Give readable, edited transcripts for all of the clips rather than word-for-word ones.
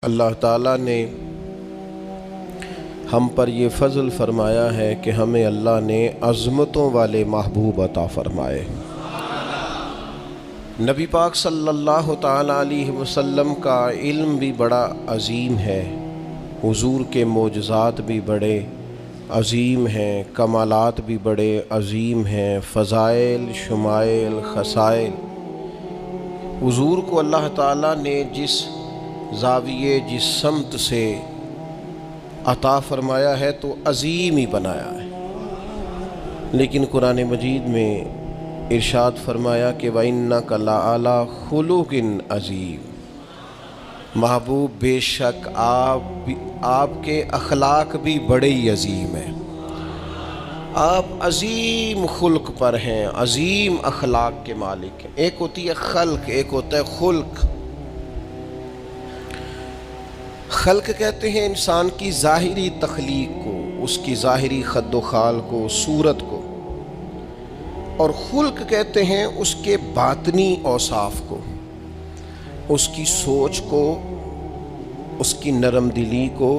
اللہ تعالیٰ نے ہم پر یہ فضل فرمایا ہے کہ ہمیں اللہ نے عظمتوں والے محبوب عطا فرمائے۔ نبی پاک صلی اللہ تعالیٰ علیہ وسلم کا علم بھی بڑا عظیم ہے، حضور کے معجزات بھی بڑے عظیم ہیں، کمالات بھی بڑے عظیم ہیں، فضائل، شمائل، خصائل۔ حضور کو اللہ تعالیٰ نے جس زاویے جس سمت سے عطا فرمایا ہے تو عظیم ہی بنایا ہے، لیکن قرآن مجید میں ارشاد فرمایا کہ وَإِنَّكَ لَعَلَىٰ خُلُقٍ عَظِيمٍ، محبوب بے شک آپ کے اخلاق بھی بڑے ہی عظیم ہیں، آپ عظیم خلق پر ہیں، عظیم اخلاق کے مالک ہیں۔ ایک ہوتی ہے خلق، ایک ہوتا ہے خلق۔ خلق کہتے ہیں انسان کی ظاہری تخلیق کو، اس کی ظاہری خد و خال کو، صورت کو، اور خلق کہتے ہیں اس کے باطنی اوصاف کو، اس کی سوچ کو، اس کی نرم دلی کو،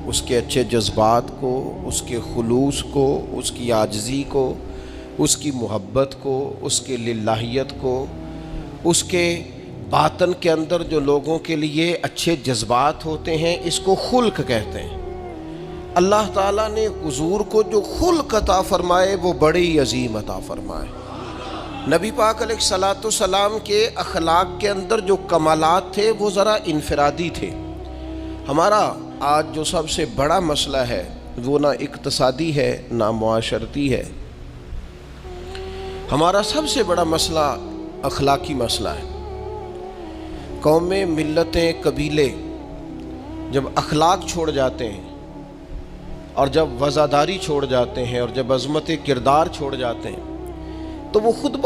اس کے اچھے جذبات کو، اس کے خلوص کو، اس کی عاجزی کو، اس کی محبت کو، اس کے للہیت کو، اس کے باطن کے اندر جو لوگوں کے لیے اچھے جذبات ہوتے ہیں، اس کو خلق کہتے ہیں۔ اللہ تعالیٰ نے حضور کو جو خلق عطا فرمائے وہ بڑے ہی عظیم عطا فرمائے۔ نبی پاک علیہ الصلاۃ والسلام کے اخلاق کے اندر جو کمالات تھے وہ ذرا انفرادی تھے۔ ہمارا آج جو سب سے بڑا مسئلہ ہے وہ نہ اقتصادی ہے نہ معاشرتی ہے، ہمارا سب سے بڑا مسئلہ اخلاقی مسئلہ ہے۔ قومیں، ملتیں، قبیلے جب اخلاق چھوڑ جاتے ہیں اور جب وزاداری چھوڑ جاتے ہیں اور جب عظمت کردار چھوڑ جاتے ہیں تو وہ خود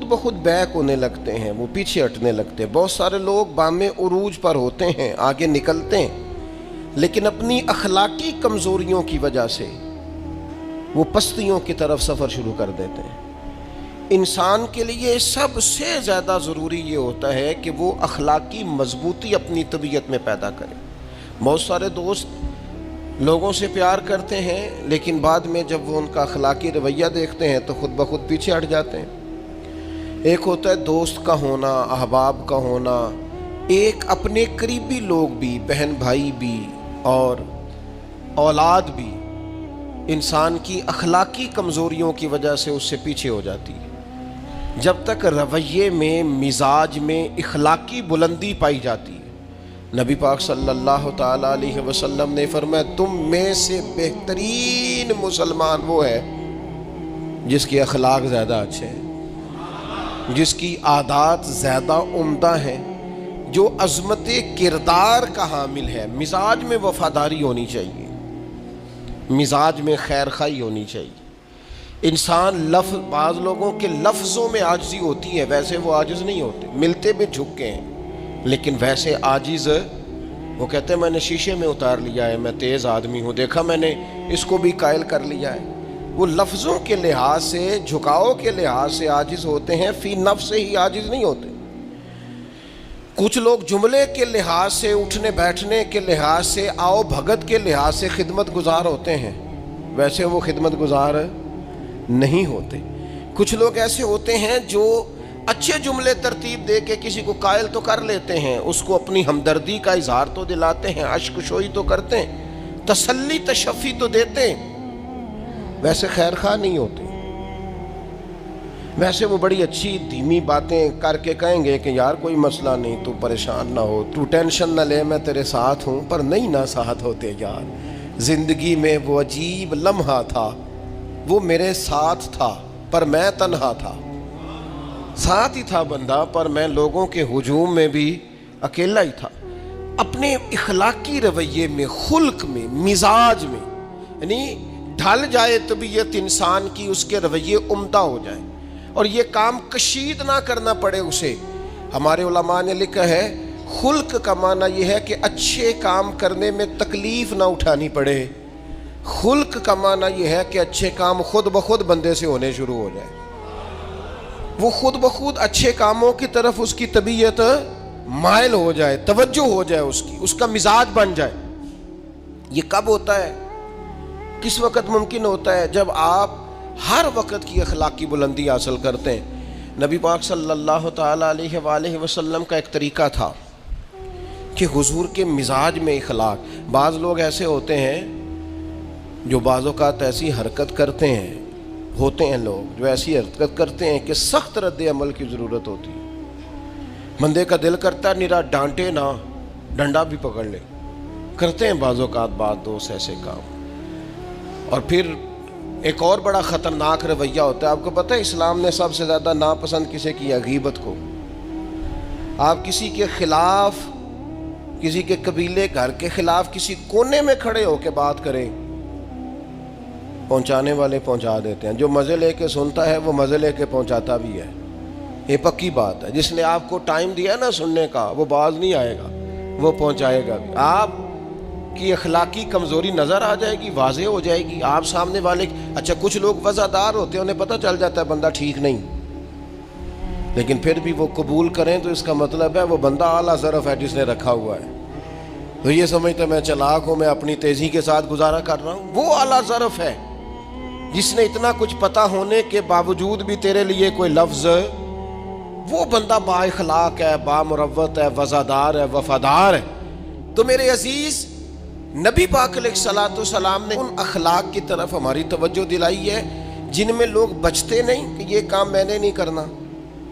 بخود بیک ہونے لگتے ہیں، وہ پیچھے ہٹنے لگتے ہیں۔ بہت سارے لوگ بام عروج پر ہوتے ہیں، آگے نکلتے ہیں، لیکن اپنی اخلاقی کمزوریوں کی وجہ سے وہ پستیوں کی طرف سفر شروع کر دیتے ہیں۔ انسان کے لیے سب سے زیادہ ضروری یہ ہوتا ہے کہ وہ اخلاقی مضبوطی اپنی طبیعت میں پیدا کرے۔ بہت سارے دوست لوگوں سے پیار کرتے ہیں، لیکن بعد میں جب وہ ان کا اخلاقی رویہ دیکھتے ہیں تو خود بخود پیچھے ہٹ جاتے ہیں۔ ایک ہوتا ہے دوست کا ہونا، احباب کا ہونا، ایک اپنے قریبی لوگ بھی، بہن بھائی بھی اور اولاد بھی انسان کی اخلاقی کمزوریوں کی وجہ سے اس سے پیچھے ہو جاتی ہے۔ جب تک رویے میں، مزاج میں اخلاقی بلندی پائی جاتی ہے، نبی پاک صلی اللہ تعالیٰ علیہ وسلم نے فرمایا تم میں سے بہترین مسلمان وہ ہے جس کے اخلاق زیادہ اچھے ہیں، جس کی عادات زیادہ عمدہ ہیں، جو عظمت کردار کا حامل ہے۔ مزاج میں وفاداری ہونی چاہیے، مزاج میں خیر خواہی ہونی چاہیے۔ انسان بعض لوگوں کے لفظوں میں عاجزی ہوتی ہے، ویسے وہ عاجز نہیں ہوتے، ملتے بھی جھک کے ہیں، لیکن ویسے عاجز وہ کہتے ہیں میں نے شیشے میں اتار لیا ہے، میں تیز آدمی ہوں، دیکھا میں نے اس کو بھی قائل کر لیا ہے۔ وہ لفظوں کے لحاظ سے، جھکاؤ کے لحاظ سے عاجز ہوتے ہیں، فی نفس سے ہی عاجز نہیں ہوتے۔ کچھ لوگ جملے کے لحاظ سے، اٹھنے بیٹھنے کے لحاظ سے، آؤ بھگت کے لحاظ سے خدمت گزار ہوتے ہیں، ویسے وہ خدمت گزار نہیں ہوتے۔ کچھ لوگ ایسے ہوتے ہیں جو اچھے جملے ترتیب دے کے کسی کو قائل تو کر لیتے ہیں، اس کو اپنی ہمدردی کا اظہار تو دلاتے ہیں، اشک شوئی تو کرتے ہیں، تسلی تشفی تو دیتے ہیں، ویسے خیر خواہ نہیں ہوتے۔ ویسے وہ بڑی اچھی دھیمی باتیں کر کے کہیں گے کہ یار کوئی مسئلہ نہیں، تو پریشان نہ ہو، تو ٹینشن نہ لے، میں تیرے ساتھ ہوں، پر نہیں نہ ساتھ ہوتے یار۔ زندگی میں وہ عجیب لمحہ تھا، وہ میرے ساتھ تھا پر میں تنہا تھا، ساتھ ہی تھا بندہ پر میں لوگوں کے ہجوم میں بھی اکیلا ہی تھا۔ اپنے اخلاقی رویے میں، خلق میں، مزاج میں، یعنی ڈھل جائے طبیعت انسان کی، اس کے رویے عمدہ ہو جائیں اور یہ کام کشید نہ کرنا پڑے اسے۔ ہمارے علماء نے لکھا ہے خلق کا معنی یہ ہے کہ اچھے کام کرنے میں تکلیف نہ اٹھانی پڑے، خلق کا معنی یہ ہے کہ اچھے کام خود بخود بندے سے ہونے شروع ہو جائے، وہ خود بخود اچھے کاموں کی طرف اس کی طبیعت مائل ہو جائے، توجہ ہو جائے اس کا مزاج بن جائے۔ یہ کب ہوتا ہے؟ کس وقت ممکن ہوتا ہے؟ جب آپ ہر وقت کی اخلاقی بلندی حاصل کرتے ہیں۔ نبی پاک صلی اللہ تعالیٰ علیہ وآلہ وسلم کا ایک طریقہ تھا کہ حضور کے مزاج میں اخلاق۔ بعض لوگ ایسے ہوتے ہیں جو بعض اوقات ایسی حرکت کرتے ہیں، ہوتے ہیں لوگ جو ایسی حرکت کرتے ہیں کہ سخت رد عمل کی ضرورت ہوتی ہے۔ بندے کا دل کرتا ہے نرا ڈانٹے نہ، ڈنڈا بھی پکڑ لے، کرتے ہیں بعض اوقات بعض دوست ایسے کام۔ اور پھر ایک اور بڑا خطرناک رویہ ہوتا ہے۔ آپ کو پتہ ہے اسلام نے سب سے زیادہ ناپسند کسے کیا؟ غیبت کو۔ آپ کسی کے خلاف، کسی کے قبیلے گھر کے خلاف کسی کونے میں کھڑے ہو کے بات کریں، پہنچانے والے پہنچا دیتے ہیں۔ جو مزے لے کے سنتا ہے وہ مزے لے کے پہنچاتا بھی ہے، یہ پکی بات ہے۔ جس نے آپ کو ٹائم دیا نا سننے کا، وہ باز نہیں آئے گا، وہ پہنچائے گا بھی۔ آپ کی اخلاقی کمزوری نظر آ جائے گی، واضح ہو جائے گی۔ آپ سامنے والے، اچھا کچھ لوگ وفادار ہوتے ہیں، انہیں پتہ چل جاتا ہے بندہ ٹھیک نہیں، لیکن پھر بھی وہ قبول کریں تو اس کا مطلب ہے وہ بندہ اعلیٰ ظرف ہے جس نے رکھا ہوا ہے۔ تو یہ سمجھتا میں چلاک ہوں، میں اپنی تیزی کے ساتھ گزارا کر رہا ہوں، وہ اعلیٰ ظرف ہے جس نے اتنا کچھ پتہ ہونے کے باوجود بھی تیرے لیے کوئی لفظ، وہ بندہ با اخلاق ہے، با مروت ہے، وفادار ہے، وفادار ہے۔ تو میرے عزیز، نبی پاک علیہ الصلوۃ والسلام نے ان اخلاق کی طرف ہماری توجہ دلائی ہے جن میں لوگ بچتے نہیں کہ یہ کام میں نے نہیں کرنا،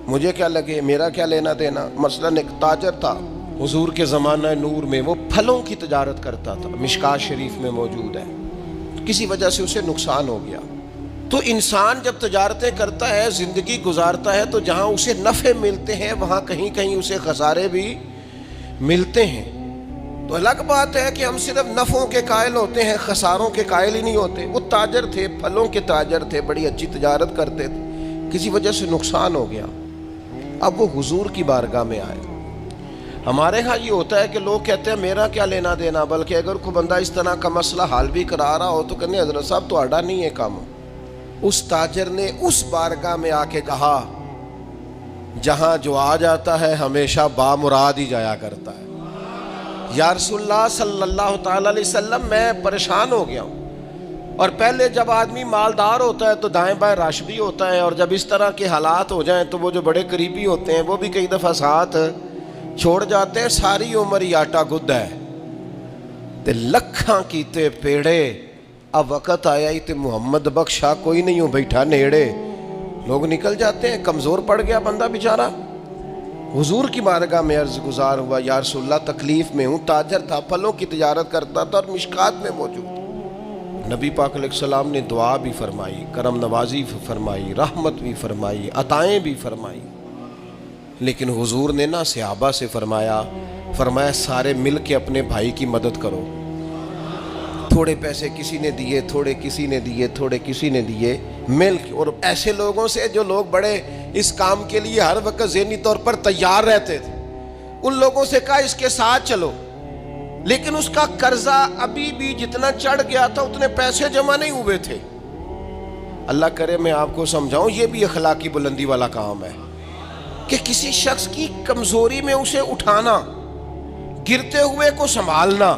مجھے کیا لگے، میرا کیا لینا دینا۔ مثلا ایک تاجر تھا حضور کے زمانہ نور میں، وہ پھلوں کی تجارت کرتا تھا، مشکات شریف میں موجود ہے۔ کسی وجہ سے اسے نقصان ہو گیا۔ تو انسان جب تجارتیں کرتا ہے، زندگی گزارتا ہے، تو جہاں اسے نفع ملتے ہیں وہاں کہیں کہیں اسے خسارے بھی ملتے ہیں۔ تو الگ بات ہے کہ ہم صرف نفعوں کے قائل ہوتے ہیں، خساروں کے قائل ہی نہیں ہوتے۔ وہ تاجر تھے، پھلوں کے تاجر تھے، بڑی اچھی تجارت کرتے تھے، کسی وجہ سے نقصان ہو گیا۔ اب وہ حضور کی بارگاہ میں آئے۔ ہمارے ہاں یہ ہوتا ہے کہ لوگ کہتے ہیں میرا کیا لینا دینا، بلکہ اگر کوئی بندہ اس طرح کا مسئلہ حل بھی کرا رہا ہو تو کہنے حضرت صاحب تو آڈا نہیں ہے کام۔ اس تاجر نے اس بارگاہ میں آ کے کہا جہاں جو آ جاتا ہے ہمیشہ بامراد ہی جایا کرتا ہے۔ یا رسول اللہ صلی اللہ تعالی علیہ وسلم، میں پریشان ہو گیا ہوں۔ اور پہلے جب آدمی مالدار ہوتا ہے تو دائیں بائیں رش بھی ہوتا ہے، اور جب اس طرح کے حالات ہو جائیں تو وہ جو بڑے قریبی ہوتے ہیں وہ بھی کئی دفعہ ساتھ چھوڑ جاتے ہیں۔ ساری عمر ہی آٹا گد ہے تے لکھاں کیتے پیڑے، اب وقت آیا ہی تے محمد بخشا کوئی نہیں ہوں بیٹھا نیڑے۔ لوگ نکل جاتے ہیں، کمزور پڑ گیا بندہ بیچارہ۔ حضور کی بارگاہ میں عرض گزار ہوا یا رسول اللہ تکلیف میں ہوں۔ تاجر تھا، پھلوں کی تجارت کرتا تھا اور مشکات میں موجود۔ نبی پاک علیہ السلام نے دعا بھی فرمائی، کرم نوازی فرمائی، رحمت بھی فرمائی، عطائیں بھی فرمائی، لیکن حضور نے نا صحابہ سے فرمایا سارے مل کے اپنے بھائی کی مدد کرو۔ تھوڑے پیسے کسی نے دیے، تھوڑے کسی نے دیے، تھوڑے کسی نے دیے، مل کے۔ اور ایسے لوگوں سے جو لوگ بڑے اس کام کے لیے ہر وقت ذہنی طور پر تیار رہتے تھے، ان لوگوں سے کہا اس کے ساتھ چلو، لیکن اس کا قرضہ ابھی بھی جتنا چڑھ گیا تھا اتنے پیسے جمع نہیں ہوئے تھے۔ اللہ کرے میں آپ کو سمجھاؤں، یہ بھی اخلاقی بلندی والا کام ہے کہ کسی شخص کی کمزوری میں اسے اٹھانا، گرتے ہوئے کو سنبھالنا،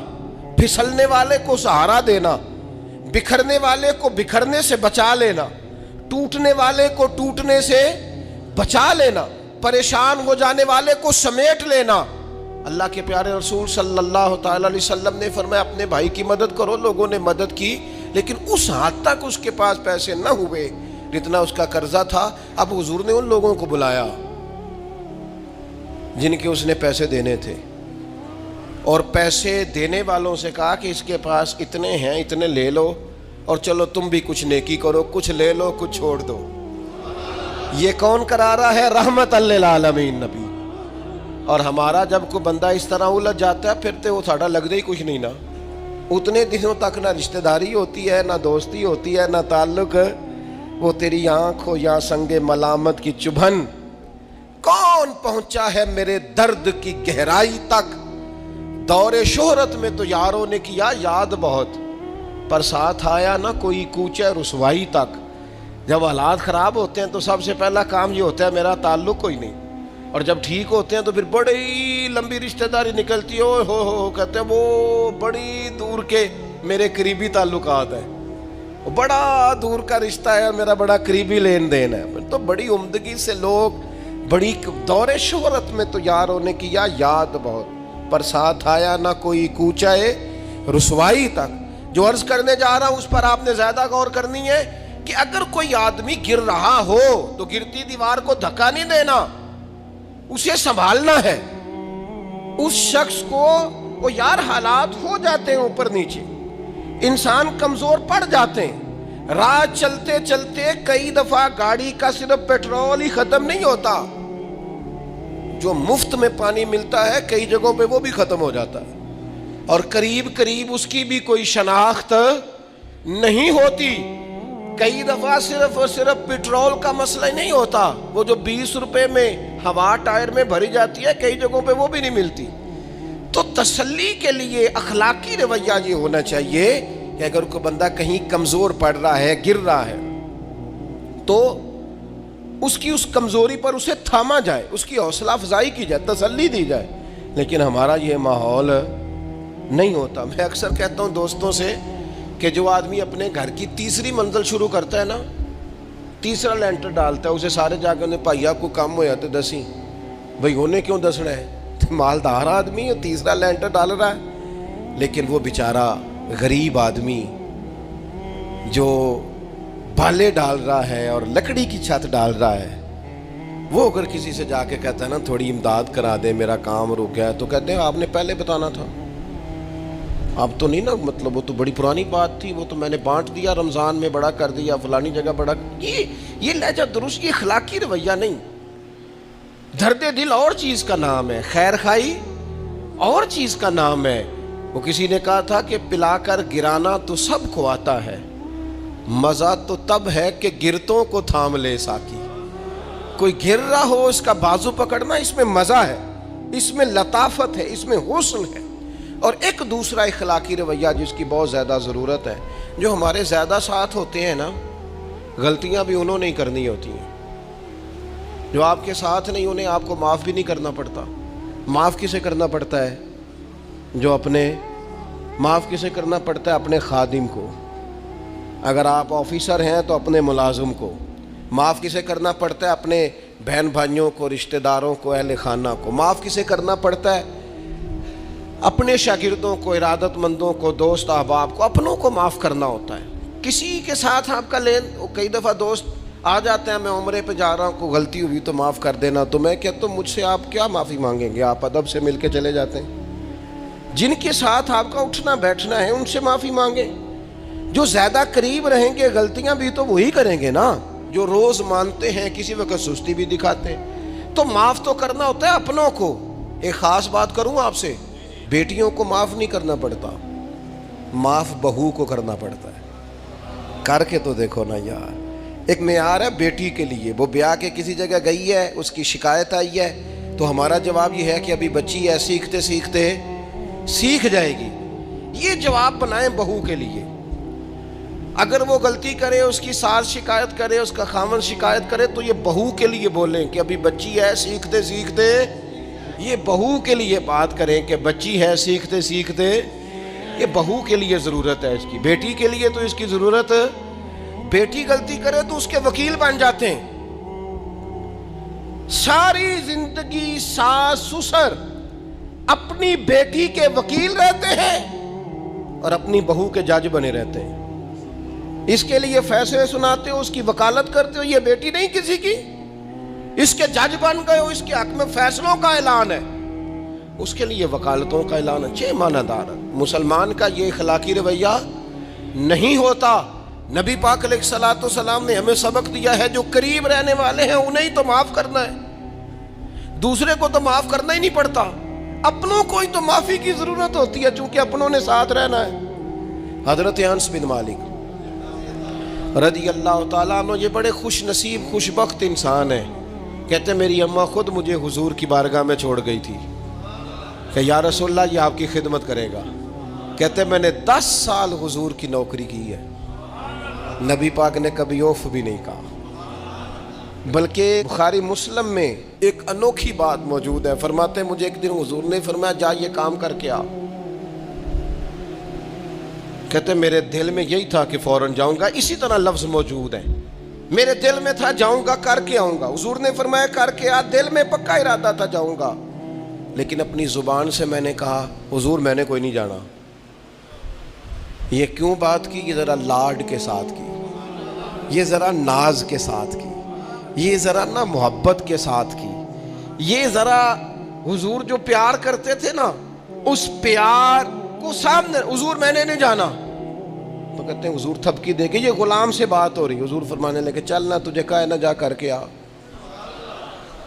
پھسلنے والے کو سہارا دینا، بکھرنے والے کو بکھرنے سے بچا لینا، ٹوٹنے والے کو ٹوٹنے سے بچا لینا، پریشان ہو جانے والے کو سمیٹ لینا۔ اللہ کے پیارے رسول صلی اللہ تعالی علیہ وسلم نے فرمایا اپنے بھائی کی مدد کرو۔ لوگوں نے مدد کی، لیکن اس حد تک اس کے پاس پیسے نہ ہوئے جتنا اس کا قرضہ تھا۔ اب حضور نے ان لوگوں کو بلایا جن کے اس نے پیسے دینے تھے، اور پیسے دینے والوں سے کہا کہ اس کے پاس اتنے ہیں، اتنے لے لو، اور چلو تم بھی کچھ نیکی کرو، کچھ لے لو کچھ چھوڑ دو۔ یہ کون کرا رہا ہے؟ رحمت للعالمین نبی۔ اور ہمارا جب کوئی بندہ اس طرح الجھ جاتا ہے پھر تو وہ ساڑھا لگ دے ہی کچھ نہیں نا۔ اتنے دنوں تک نہ رشتہ داری ہوتی ہے، نہ دوستی ہوتی ہے، نہ تعلق۔ وہ تیری آنکھ ہو یا سنگ ملامت کی چبھن، کون پہنچا ہے میرے درد کی گہرائی تک؟ دور شہرت میں تو یاروں نے کیا یاد بہت، پر ساتھ آیا نہ کوئی کوچے رسوائی تک۔ جب حالات خراب ہوتے ہیں تو سب سے پہلا کام یہ ہوتا ہے میرا تعلق کوئی نہیں، اور جب ٹھیک ہوتے ہیں تو پھر بڑی لمبی رشتہ داری نکلتی ہے، اوہ ہو کہتے ہیں وہ بڑی دور کے میرے قریبی تعلقات ہیں، وہ بڑا دور کا رشتہ ہے، میرا بڑا قریبی لین دین ہے. تو بڑی عمدگی سے لوگ بڑی دور شہرت میں تو یار ہونے کی یا یاد بہت، پر ساتھ آیا نہ کوئی کوچائے رسوائی تک. جو عرض کرنے جا رہا ہوں اس پر آپ نے زیادہ غور کرنی ہے کہ اگر کوئی آدمی گر رہا ہو تو گرتی دیوار کو دھکا نہیں دینا، اسے سنبھالنا ہے. اس شخص کو وہ یار حالات ہو جاتے ہیں اوپر نیچے، انسان کمزور پڑ جاتے ہیں، راہ چلتے چلتے کئی دفعہ گاڑی کا صرف پیٹرول ہی ختم نہیں ہوتا، جو مفت میں پانی ملتا ہے کئی جگہوں پہ وہ بھی ختم ہو جاتا ہے، اور قریب قریب اس کی بھی کوئی شناخت نہیں ہوتی. کئی دفعہ صرف اور صرف پیٹرول کا مسئلہ ہی نہیں ہوتا، وہ جو 20 روپے میں ہوا ٹائر میں بھری جاتی ہے کئی جگہوں پہ وہ بھی نہیں ملتی. تو تسلی کے لیے اخلاقی رویہ یہ ہونا چاہیے کہ اگر کوئی بندہ کہیں کمزور پڑ رہا ہے، گر رہا ہے، تو اس کی اس کمزوری پر اسے تھاما جائے، اس کی حوصلہ افزائی کی جائے، تسلی دی جائے. لیکن ہمارا یہ ماحول نہیں ہوتا. میں اکثر کہتا ہوں دوستوں سے کہ جو آدمی اپنے گھر کی تیسری منزل شروع کرتا ہے نا، تیسرا لینٹر ڈالتا ہے، اسے سارے جا کے انہیں پائیا کو کم ہو جاتے دسی بھائی انہیں کیوں دسنا ہے، مالدار آدمی ہے تیسرا لینٹر ڈال رہا ہے. لیکن وہ بیچارہ غریب آدمی جو بالے ڈال رہا ہے اور لکڑی کی چھت ڈال رہا ہے، وہ اگر کسی سے جا کے کہتا ہے نا تھوڑی امداد کرا دے میرا کام رک گیا، تو کہتے ہیں آپ نے پہلے بتانا تھا، اب تو نہیں نا، مطلب وہ تو بڑی پرانی بات تھی، وہ تو میں نے بانٹ دیا، رمضان میں بڑا کر دیا، فلانی جگہ بڑا. یہ لہجہ درست، یہ اخلاقی رویہ نہیں. درد دل اور چیز کا نام ہے، خیر خائی اور چیز کا نام ہے. وہ کسی نے کہا تھا کہ پلا کر گرانا تو سب کو آتا ہے، مزہ تو تب ہے کہ گرتوں کو تھام لے ساکی. کوئی گر رہا ہو اس کا بازو پکڑنا، اس میں مزہ ہے، اس میں لطافت ہے، اس میں حسن ہے. اور ایک دوسرا اخلاقی رویہ جس کی بہت زیادہ ضرورت ہے، جو ہمارے زیادہ ساتھ ہوتے ہیں نا، غلطیاں بھی انہوں نے ہی کرنی ہوتی ہیں. جو آپ کے ساتھ نہیں انہیں آپ کو معاف بھی نہیں کرنا پڑتا. معاف کسے کرنا پڑتا ہے؟ معاف کسے کرنا پڑتا ہے؟ اپنے خادم کو. اگر آپ آفیسر ہیں تو اپنے ملازم کو. معاف کسے کرنا پڑتا ہے؟ اپنے بہن بھائیوں کو، رشتہ داروں کو، اہل خانہ کو. معاف کسے کرنا پڑتا ہے؟ اپنے شاگردوں کو، ارادت مندوں کو، دوست احباب کو، اپنوں کو معاف کرنا ہوتا ہے. کسی کے ساتھ آپ کا کئی دفعہ دوست آ جاتے ہیں، میں عمرے پہ جا رہا ہوں، کوئی غلطی ہوئی تو معاف کر دینا، تو میں کہتا ہوں مجھ سے آپ کیا معافی مانگیں گے، آپ ادب سے مل کے چلے جاتے ہیں. جن کے ساتھ آپ کا اٹھنا بیٹھنا ہے ان سے معافی مانگیں. جو زیادہ قریب رہیں گے غلطیاں بھی تو وہی کریں گے نا، جو روز مانتے ہیں، کسی وقت سستی بھی دکھاتے ہیں. تو معاف تو کرنا ہوتا ہے اپنوں کو. ایک خاص بات کروں آپ سے، بیٹیوں کو معاف نہیں کرنا پڑتا، معاف بہو کو کرنا پڑتا ہے. کر کے تو دیکھو نا یار. ایک معیار ہے بیٹی کے لیے، وہ بیاہ کے کسی جگہ گئی ہے، اس کی شکایت آئی ہے، تو ہمارا جواب یہ ہے کہ ابھی بچی ہے، سیکھتے سیکھتے سیکھ جائے گی. یہ جواب بنائیں بہو کے لیے. اگر وہ غلطی کرے، اس کی ساس شکایت کرے، اس کا خاوند شکایت کرے، تو یہ بہو کے لیے بولیں کہ ابھی بچی ہے، سیکھتے سیکھتے. یہ بہو کے لیے بات کریں کہ بچی ہے، سیکھتے سیکھتے. یہ بہو کے لیے ضرورت ہے اس کی. بیٹی کے لیے تو اس کی ضرورت، بیٹی غلطی کرے تو اس کے وکیل بن جاتے ہیں. ساری زندگی ساس سسر اپنی بیٹی کے وکیل رہتے ہیں اور اپنی بہو کے جج بنے رہتے ہیں. اس کے لیے فیصلے سناتے ہو، اس کی وکالت کرتے ہو. یہ بیٹی نہیں کسی کی، اس کے جج بن گئے ہو، اس کے حق میں فیصلوں کا اعلان ہے، اس کے لیے وکالتوں کا اعلان ہے. چھ معنی دار. مسلمان کا یہ اخلاقی رویہ نہیں ہوتا. نبی پاک علیہ الصلوۃ والسلام نے ہمیں سبق دیا ہے، جو قریب رہنے والے ہیں انہیں ہی تو معاف کرنا ہے، دوسرے کو تو معاف کرنا ہی نہیں پڑتا. اپنوں کو ہی تو معافی کی ضرورت ہوتی ہے، چونکہ اپنوں نے ساتھ رہنا ہے. حضرت انس بن مالک رضی اللہ تعالیٰ عنہ یہ بڑے خوش نصیب خوش بخت انسان ہیں. کہتے میری اماں خود مجھے حضور کی بارگاہ میں چھوڑ گئی تھی کہ یا رسول اللہ یہ آپ کی خدمت کرے گا. کہتے میں نے 10 سال حضور کی نوکری کی ہے، نبی پاک نے کبھی اوف بھی نہیں کہا. بلکہ بخاری مسلم میں ایک انوکھی بات موجود ہے. فرماتے ہیں مجھے ایک دن حضور نے فرمایا جا یہ کام کر کے آ. کہتے میرے دل میں یہی تھا کہ فوراً جاؤں گا. اسی طرح لفظ موجود ہے, میرے دل میں تھا جاؤں گا کر کے آؤں گا. حضور نے فرمایا کر کے آ. دل میں پکا ارادہ تھا جاؤں گا, لیکن اپنی زبان سے میں نے کہا حضور میں نے کوئی نہیں جانا. یہ کیوں بات کی؟ یہ ذرا لاڈ کے ساتھ کی, یہ ذرا ناز کے ساتھ کی, یہ ذرا نا محبت کے ساتھ کی, یہ ذرا حضور جو پیار کرتے تھے نا اس پیار کو سامنے. حضور میں نے نہیں جانا. تو کہتے ہیں حضور تھپکی دے کے, یہ غلام سے بات ہو رہی. حضور فرمانے لگے چل نہ تجھے کہا ہے نہ جا کر کے آ.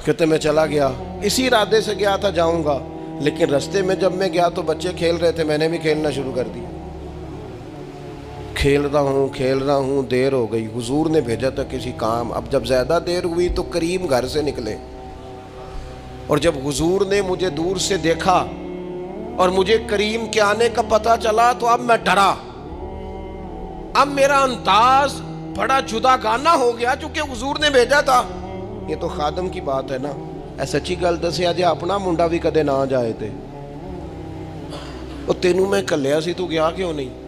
کہتے میں چلا گیا, اسی ارادے سے گیا تھا جاؤں گا, لیکن رستے میں جب میں گیا تو بچے کھیل رہے تھے, میں نے بھی کھیلنا شروع کر دیا. کھیل رہا ہوں دیر ہو گئی. حضور نے بھیجا تھا کسی کام. اب جب زیادہ دیر ہوئی تو کریم گھر سے نکلے, اور جب حضور نے مجھے دور سے دیکھا اور مجھے کریم کے آنے کا پتہ چلا تو اب میں ڈرا. اب میرا انداز بڑا جدا گانا ہو گیا چونکہ حضور نے بھیجا تھا. یہ تو خادم کی بات ہے نا. اے سچی گل دسیا جی اپنا منڈا بھی کدے نہ جائے تے وہ تینوں میں کلیا سی, تو گیا کیوں نہیں؟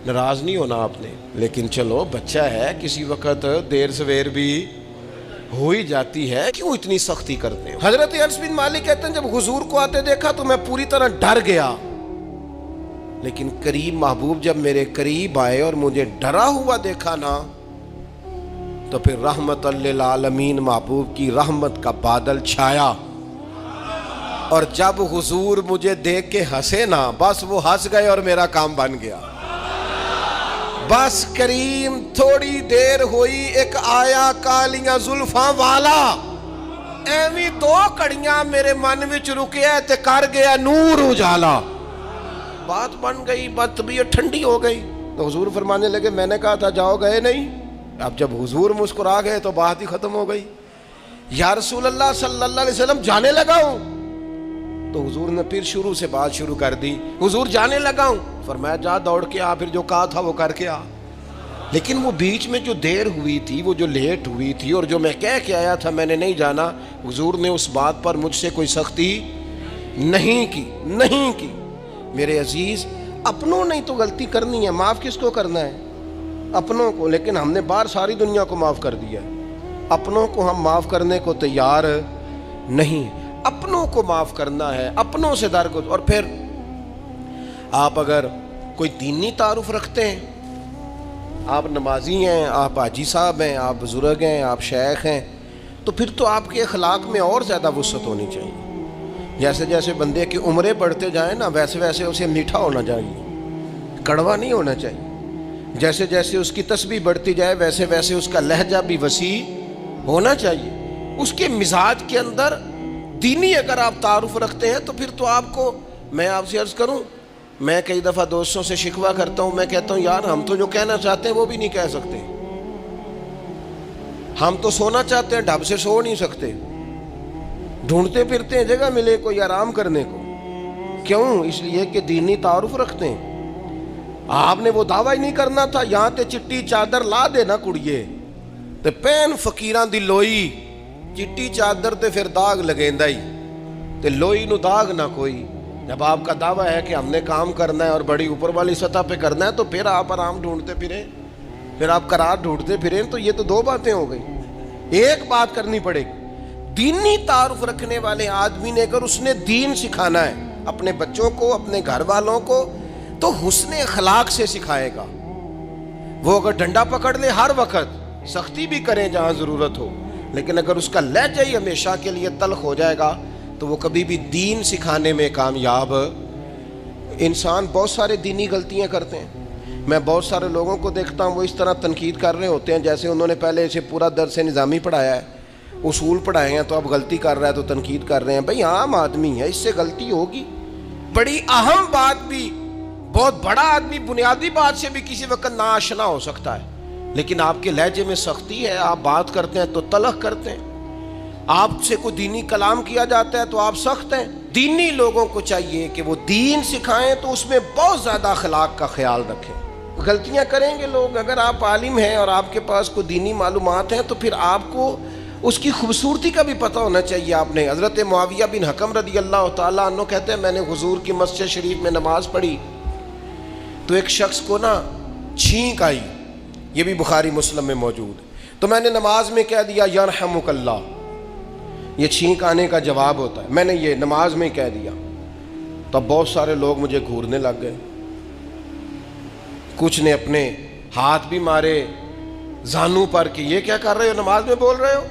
ناراض نہیں ہونا آپ نے, لیکن چلو بچہ ہے, کسی وقت دیر سویر بھی ہو ہی جاتی ہے, کیوں اتنی سختی کرتے ہیں؟ حضرت انس بن مالک کہتے ہیں جب حضور کو آتے دیکھا تو میں پوری طرح ڈر گیا, لیکن کریم محبوب جب میرے قریب آئے اور مجھے ڈرا ہوا دیکھا نا تو پھر رحمت للعالمین محبوب کی رحمت کا بادل چھایا. اور جب حضور مجھے دیکھ کے ہنسے نا, بس وہ ہنس گئے اور میرا کام بن گیا. بس کریم تھوڑی دیر ہوئی, ایک آیا کالیاں زلفاں والا, ایویں دو کڑیاں میرے من وچ رکیا تے کر گیا نور اجالا. بات بن گئی, بات طبیعت ٹھنڈی ہو گئی. تو حضور فرمانے لگے میں نے کہا تھا جاؤ, گئے نہیں. اب جب حضور مسکرا گئے تو بات ہی ختم ہو گئی. یا رسول اللہ صلی اللہ علیہ وسلم جانے لگا ہوں. تو حضور نے پھر شروع سے بات شروع کر دی, حضور جانے لگا ہوں. فرمایا جا دوڑ کے آ, پھر جو کہا تھا وہ کر کے آ. لیکن وہ بیچ میں جو دیر ہوئی تھی, وہ جو لیٹ ہوئی تھی, اور جو میں کہہ کے آیا تھا میں نے نہیں جانا, حضور نے اس بات پر مجھ سے کوئی سختی نہیں کی. میرے عزیز, اپنوں نے تو غلطی کرنی ہے, معاف کس کو کرنا ہے؟ اپنوں کو. لیکن ہم نے باہر ساری دنیا کو معاف کر دیا, اپنوں کو ہم معاف کرنے کو تیار نہیں. اپنوں کو معاف کرنا ہے, اپنوں سے درگزر. اور پھر آپ اگر کوئی دینی تعارف رکھتے ہیں, آپ نمازی ہیں, آپ حاجی صاحب ہیں, آپ بزرگ ہیں, آپ شیخ ہیں, تو پھر تو آپ کے اخلاق میں اور زیادہ وسعت ہونی چاہیے. جیسے جیسے بندے کی عمریں بڑھتے جائیں نا, ویسے ویسے اسے میٹھا ہونا چاہیے, کڑوا نہیں ہونا چاہیے. جیسے جیسے اس کی تسبیح بڑھتی جائے ویسے ویسے اس کا لہجہ بھی وسیع ہونا چاہیے. اس کے مزاج کے اندر دینی اگر آپ تعارف رکھتے ہیں تو پھر تو آپ کو, میں آپ سے عرض کروں, میں کئی دفعہ دوستوں سے شکوہ کرتا ہوں, میں کہتا ہوں یار ہم تو جو کہنا چاہتے ہیں وہ بھی نہیں کہہ سکتے. ہم تو سونا چاہتے ہیں, ڈھب سے سو نہیں سکتے, ڈھونڈتے پھرتے ہیں جگہ ملے کوئی آرام کرنے کو. کیوں؟ اس لیے کہ دینی تعارف رکھتے ہیں. آپ نے وہ دعویٰ ہی نہیں کرنا تھا, یہاں تے چٹی چادر لا دے نا کڑیے تے پین فقیران دی لوئی, چٹی چادر تے پھر داغ لگیندا ہی تے لوئی نو داغ نہ کوئی. جب آپ کا دعویٰ ہے کہ ہم نے کام کرنا ہے اور بڑی اوپر والی سطح پہ کرنا ہے, تو پھر آپ آرام ڈھونڈتے پھریں, پھر آپ قرار ڈھونڈتے پھریں. تو یہ تو دو باتیں ہو گئی. ایک بات کرنی پڑے گی, دینی تعارف رکھنے والے آدمی نے اگر اس نے دین سکھانا ہے اپنے بچوں کو, اپنے گھر والوں کو, تو حسن اخلاق سے سکھائے گا. وہ اگر ڈنڈا پکڑ لے ہر وقت, سختی بھی کریں جہاں ضرورت ہو, لیکن اگر اس کا لہجہ ہی ہمیشہ کے لیے تلخ ہو جائے گا تو وہ کبھی بھی دین سکھانے میں کامیاب. انسان بہت سارے دینی غلطیاں کرتے ہیں. میں بہت سارے لوگوں کو دیکھتا ہوں وہ اس طرح تنقید کر رہے ہوتے ہیں جیسے انہوں نے پہلے اسے پورا درس نظامی پڑھایا ہے, اصول پڑھائے ہیں, تو اب غلطی کر رہا ہے تو تنقید کر رہے ہیں. بھئی عام آدمی ہے, اس سے غلطی ہوگی. بڑی اہم بات بھی, بہت بڑا آدمی بنیادی بات سے بھی کسی وقت ناآشنا ہو سکتا ہے, لیکن آپ کے لہجے میں سختی ہے, آپ بات کرتے ہیں تو تلخ کرتے ہیں, آپ سے کوئی دینی کلام کیا جاتا ہے تو آپ سخت ہیں. دینی لوگوں کو چاہیے کہ وہ دین سکھائیں تو اس میں بہت زیادہ اخلاق کا خیال رکھیں. غلطیاں کریں گے لوگ. اگر آپ عالم ہیں اور آپ کے پاس کوئی دینی معلومات ہیں تو پھر آپ کو اس کی خوبصورتی کا بھی پتہ ہونا چاہیے آپ نے. حضرت معاویہ بن حکم رضی اللہ تعالیٰ عنہ کہتے ہیں میں نے حضور کی مسجد شریف میں نماز پڑھی تو ایک شخص کو نا چھینک آئی, یہ بھی بخاری مسلم میں موجود ہے, تو میں نے نماز میں کہہ دیا یرحمک اللہ. یہ چھینک آنے کا جواب ہوتا ہے, میں نے یہ نماز میں کہہ دیا. تب بہت سارے لوگ مجھے گھورنے لگ گئے, کچھ نے اپنے ہاتھ بھی مارے زانوں پر کہ یہ کیا کر رہے ہو, نماز میں بول رہے ہو.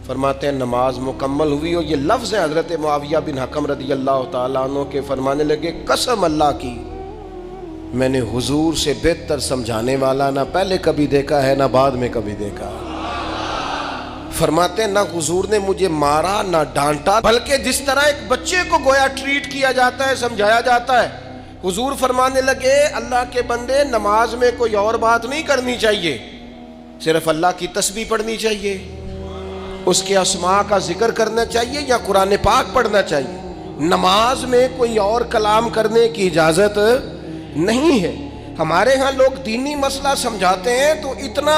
فرماتے ہیں نماز مکمل ہوئی اور یہ لفظ ہے حضرت معاویہ بن حکم رضی اللہ تعالیٰ عنہ کے, فرمانے لگے قسم اللہ کی میں نے حضور سے بہتر سمجھانے والا نہ پہلے کبھی دیکھا ہے نہ بعد میں کبھی دیکھا. فرماتے ہیں نہ حضور نے مجھے مارا نہ ڈانٹا, بلکہ جس طرح ایک بچے کو گویا ٹریٹ کیا جاتا ہے, سمجھایا جاتا ہے. حضور فرمانے لگے اللہ کے بندے نماز میں کوئی اور بات نہیں کرنی چاہیے, صرف اللہ کی تسبیح پڑھنی چاہیے, اس کے اسماء کا ذکر کرنا چاہیے یا قرآن پاک پڑھنا چاہیے. نماز میں کوئی اور کلام کرنے کی اجازت نہیں ہے. ہمارے ہاں لوگ دینی مسئلہ سمجھاتے ہیں تو اتنا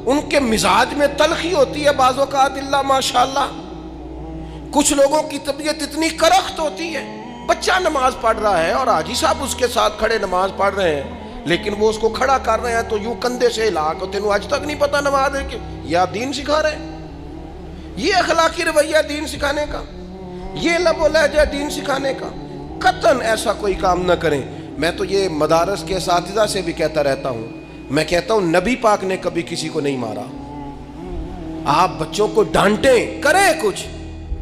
ان کے مزاج میں تلخی ہوتی ہے بعض اوقات, اللہ ماشاءاللہ. کچھ لوگوں کی طبیعت اتنی کرخت ہوتی ہے, بچہ نماز پڑھ رہا ہے اور حاجی صاحب اس کے ساتھ کھڑے نماز پڑھ رہے ہیں, لیکن وہ اس کو کھڑا کر رہے ہیں تو یوں کندھے سے ہلا کے, تینوں آج تک نہیں پتا نماز ہے کہ یہ آپ دین سکھا رہے ہیں. یہ اخلاقی رویہ دین سکھانے کا, یہ لب و لہجہ دین سکھانے کا. قطعاً ایسا کوئی کام نہ کریں. میں تو یہ مدارس کے اساتذہ سے بھی کہتا رہتا ہوں, میں کہتا ہوں نبی پاک نے کبھی کسی کو نہیں مارا. آپ بچوں کو ڈانٹیں, کریں کچھ,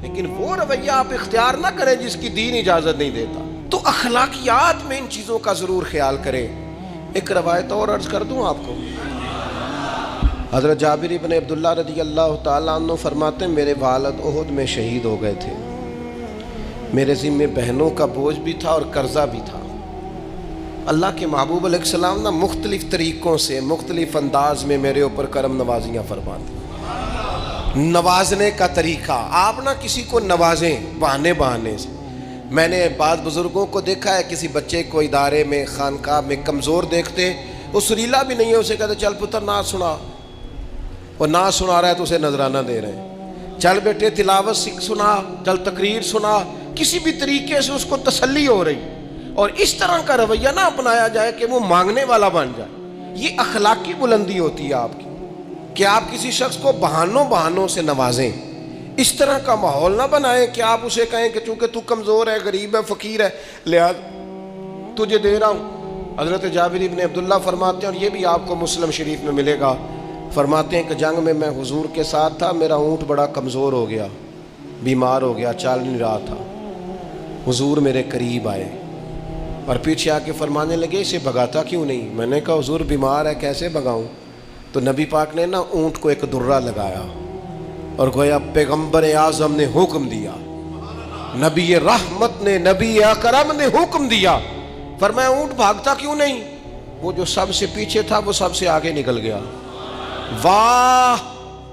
لیکن وہ رویہ آپ اختیار نہ کریں جس کی دین اجازت نہیں دیتا. تو اخلاقیات میں ان چیزوں کا ضرور خیال کریں. ایک روایت اور عرض کر دوں آپ کو. حضرت جابر ابن عبداللہ رضی اللہ تعالیٰ عنہ فرماتے ہیں میرے والد احد میں شہید ہو گئے تھے, میرے ذمے بہنوں کا بوجھ بھی تھا اور قرضہ بھی تھا. اللہ کے محبوب علیہ السلام نے مختلف طریقوں سے مختلف انداز میں میرے اوپر کرم نوازیاں فرماتی. نوازنے کا طریقہ, آپ نہ کسی کو نوازیں بہانے سے. میں نے بعض بزرگوں کو دیکھا ہے کسی بچے کو ادارے میں خانقاہ میں کمزور دیکھتے, وہ سریلا بھی نہیں ہے, اسے کہتے چل پتر نعت سنا, اور نعت سنا رہا ہے تو اسے نذرانہ دے رہے ہیں, چل بیٹے تلاوت سنا, چل تقریر سنا, کسی بھی طریقے سے اس کو تسلی ہو رہی. اور اس طرح کا رویہ نہ اپنایا جائے کہ وہ مانگنے والا بن جائے. یہ اخلاقی بلندی ہوتی ہے آپ کی کہ آپ کسی شخص کو بہانوں سے نوازیں. اس طرح کا ماحول نہ بنائیں کہ آپ اسے کہیں کہ چونکہ تو کمزور ہے, غریب ہے, فقیر ہے, لہذا تجھے دے رہا ہوں. حضرت جابر ابن عبداللہ فرماتے ہیں, اور یہ بھی آپ کو مسلم شریف میں ملے گا, فرماتے ہیں کہ جنگ میں میں حضور کے ساتھ تھا, میرا اونٹ بڑا کمزور ہو گیا, بیمار ہو گیا, چل نہیں رہا تھا. حضور میرے قریب آئے اور پیچھے آ کے فرمانے لگے اسے بھگاتا کیوں نہیں. میں نے کہا حضور بیمار ہے کیسے بھگاؤں. تو نبی پاک نے نا اونٹ کو ایک درہ لگایا اور گویا پیغمبر اعظم نے حکم دیا, نبی رحمت نے, نبی اکرم نے حکم دیا, فرمایا اونٹ بھاگتا کیوں نہیں. وہ جو سب سے پیچھے تھا وہ سب سے آگے نکل گیا. واہ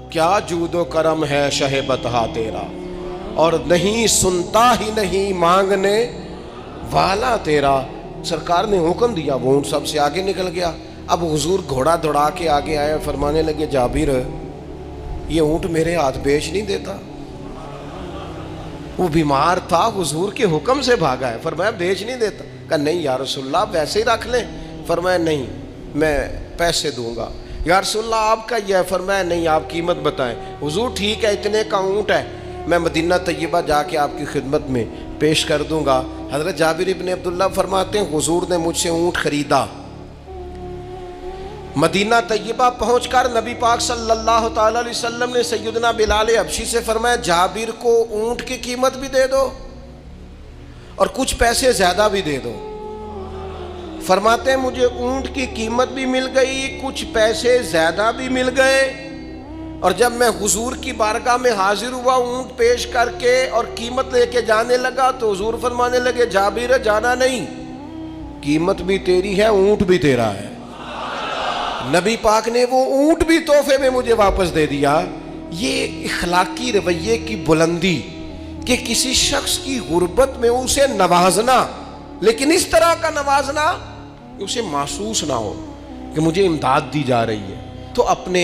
کیا جود و کرم ہے شہ بطحا تیرا, اور نہیں سنتا ہی نہیں مانگنے والا تیرا. سرکار نے حکم دیا, وہ اونٹ سب سے آگے نکل گیا. اب حضور گھوڑا دوڑا کے آگے آئے, فرمانے لگے جابر یہ اونٹ میرے ہاتھ بیچ نہیں دیتا. وہ بیمار تھا, حضور کے حکم سے بھاگا ہے, فرمایا بیچ نہیں دیتا. کہا نہیں یا رسول اللہ ویسے ہی رکھ لیں. فرمایا نہیں میں پیسے دوں گا. یا رسول اللہ آپ کا یہ ہے. فرمایا نہیں آپ قیمت بتائیں. حضور ٹھیک ہے اتنے کا اونٹ ہے, میں مدینہ طیبہ جا کے آپ کی خدمت میں پیش کر دوں گا. حضرت جابر ابن عبداللہ فرماتے ہیں حضور نے مجھ سے اونٹ خریدا. مدینہ طیبہ پہنچ کر نبی پاک صلی اللہ تعالی علیہ وسلم نے سیدنا بلال حبشی سے فرمایا جابر کو اونٹ کی قیمت بھی دے دو اور کچھ پیسے زیادہ بھی دے دو. فرماتے ہیں مجھے اونٹ کی قیمت بھی مل گئی, کچھ پیسے زیادہ بھی مل گئے, اور جب میں حضور کی بارگاہ میں حاضر ہوا اونٹ پیش کر کے اور قیمت لے کے جانے لگا تو حضور فرمانے لگے جابر جانا نہیں, قیمت بھی تیری ہے اونٹ بھی تیرا ہے. نبی پاک نے وہ اونٹ بھی تحفے میں مجھے واپس دے دیا. یہ اخلاقی رویے کی بلندی کہ کسی شخص کی غربت میں اسے نوازنا, لیکن اس طرح کا نوازنا اسے محسوس نہ ہو کہ مجھے امداد دی جا رہی ہے. تو اپنے